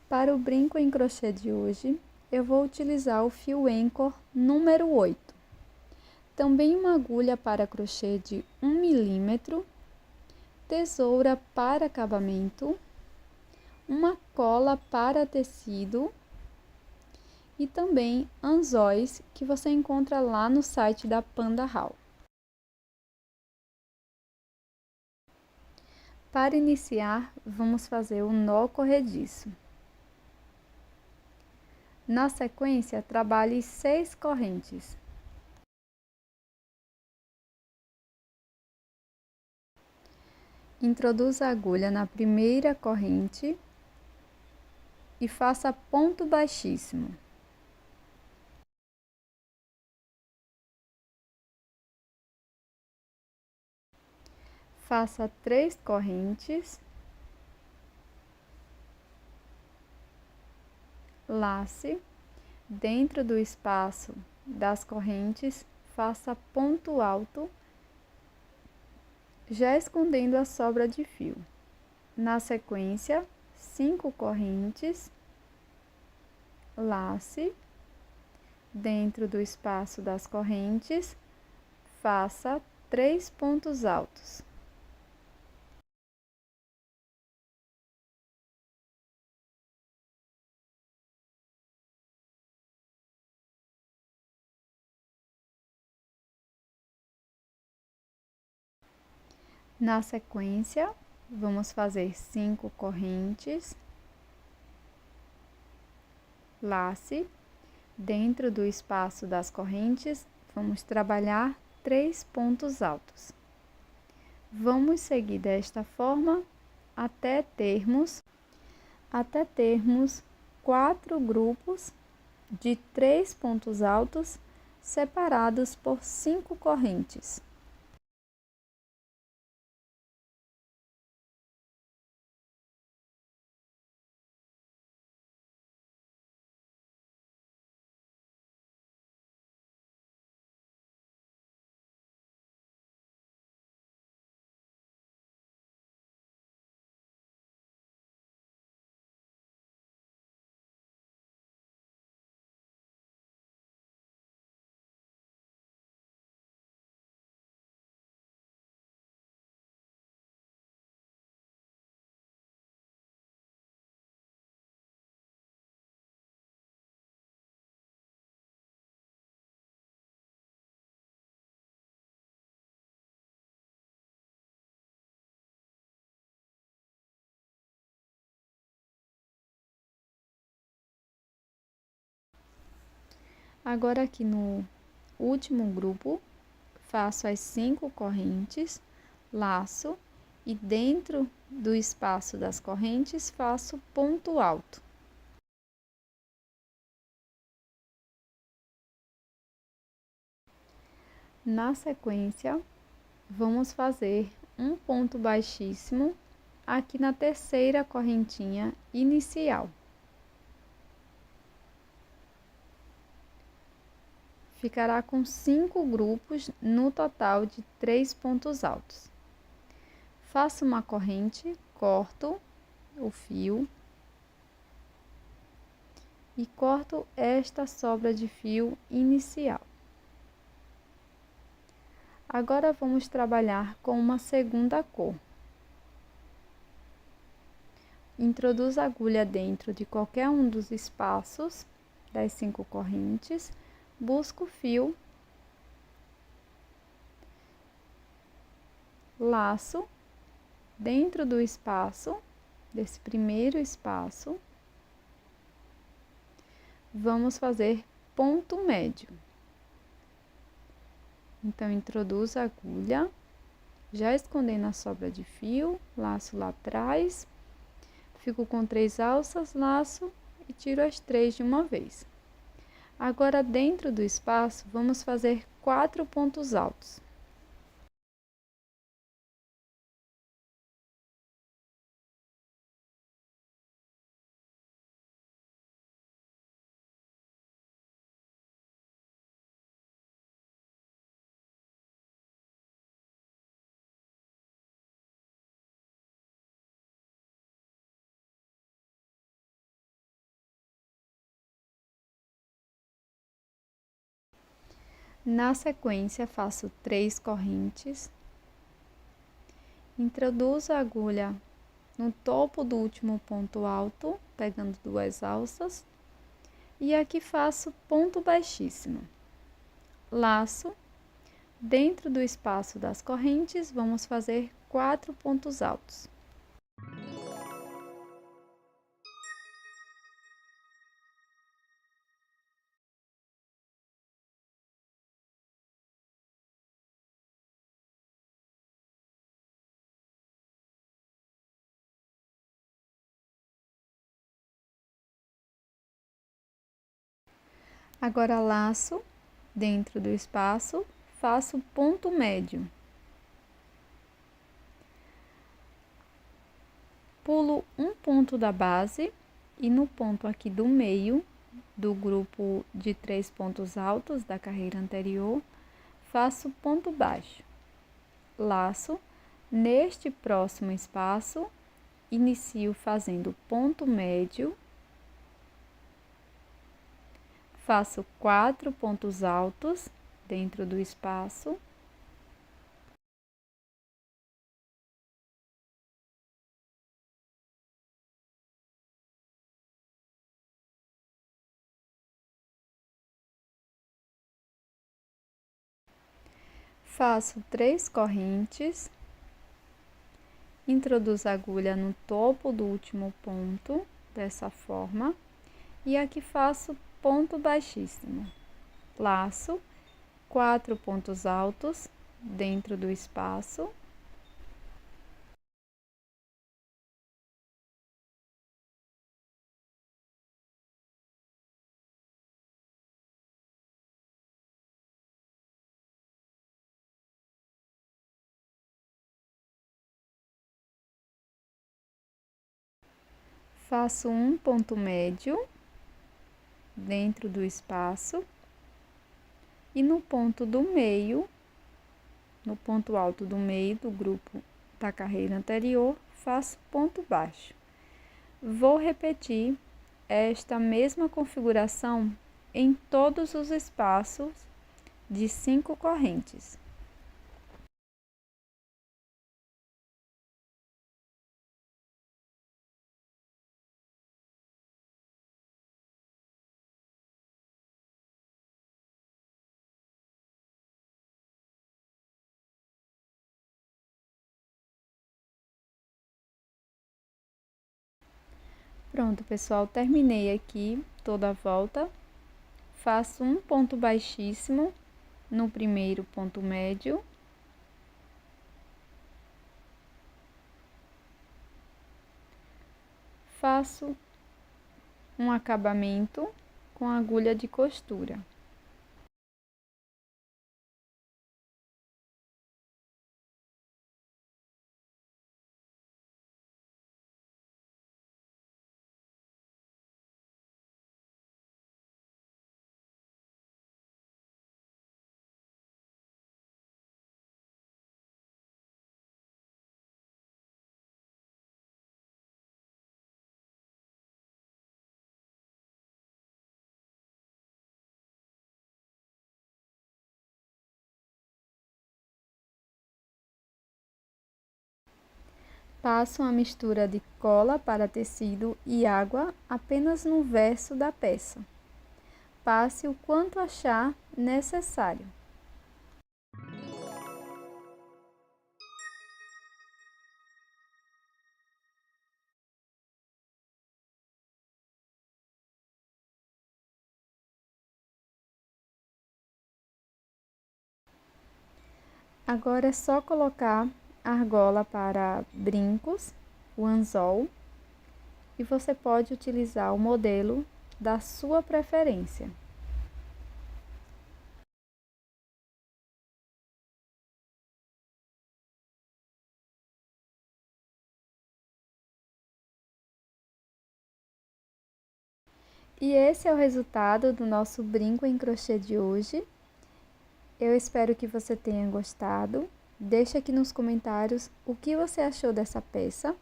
Para o brinco em crochê de hoje, eu vou utilizar o fio Anchor número 8. Também uma agulha para crochê de 1 milímetro, tesoura para acabamento, uma cola para tecido e também anzóis que você encontra lá no site da Panda Hall. Para iniciar, vamos fazer o nó corrediço. Na sequência, trabalhe 6 correntes. Introduza a agulha na primeira corrente e faça ponto baixíssimo. Faça 3 correntes, lace, dentro do espaço das correntes, faça ponto alto, já escondendo a sobra de fio. Na sequência, 5 correntes, lace, dentro do espaço das correntes, faça 3 pontos altos. Na sequência, vamos fazer 5 correntes, lace, dentro do espaço das correntes, vamos trabalhar 3 pontos altos. Vamos seguir desta forma até termos 4 grupos de 3 pontos altos separados por 5 correntes. Agora aqui no último grupo, faço as 5 correntes, laço e dentro do espaço das correntes faço ponto alto. Na sequência, vamos fazer um ponto baixíssimo aqui na terceira correntinha inicial. Ficará com 5 grupos no total de 3 pontos altos. Faço uma corrente, corto o fio e corto esta sobra de fio inicial. Agora vamos trabalhar com uma segunda cor. Introduza a agulha dentro de qualquer um dos espaços das 5 correntes, busca o fio, laço dentro do espaço, desse primeiro espaço, vamos fazer ponto médio. Então, introduza a agulha, já escondendo a sobra de fio, laço lá atrás, fico com 3 alças, laço e tiro as 3 de uma vez. Agora, dentro do espaço, vamos fazer 4 pontos altos. Na sequência, faço 3 correntes, introduzo a agulha no topo do último ponto alto, pegando 2 alças, e aqui faço ponto baixíssimo. Laço, dentro do espaço das correntes, vamos fazer 4 pontos altos. Agora laço dentro do espaço, faço ponto médio. Pulo um ponto da base e no ponto aqui do meio do grupo de 3 pontos altos da carreira anterior, faço ponto baixo. Laço neste próximo espaço, inicio fazendo ponto médio. Faço 4 pontos altos dentro do espaço. Faço 3 correntes. Introduzo a agulha no topo do último ponto, dessa forma. E aqui faço ponto baixíssimo. Laço 4 pontos altos dentro do espaço. Faço um ponto médio dentro do espaço e no ponto do meio, no ponto alto do meio do grupo da carreira anterior, faço ponto baixo. Vou repetir esta mesma configuração em todos os espaços de 5 correntes. Pronto, pessoal, terminei aqui toda a volta. Faço um ponto baixíssimo no primeiro ponto médio. Faço um acabamento com agulha de costura. Passo uma mistura de cola para tecido e água apenas no verso da peça. Passe o quanto achar necessário. Agora é só colocar argola para brincos, o anzol, e você pode utilizar o modelo da sua preferência. E esse é o resultado do nosso brinco em crochê de hoje. Eu espero que você tenha gostado. Deixe aqui nos comentários o que você achou dessa peça.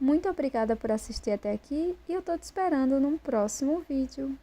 Muito obrigada por assistir até aqui e eu tô te esperando num próximo vídeo.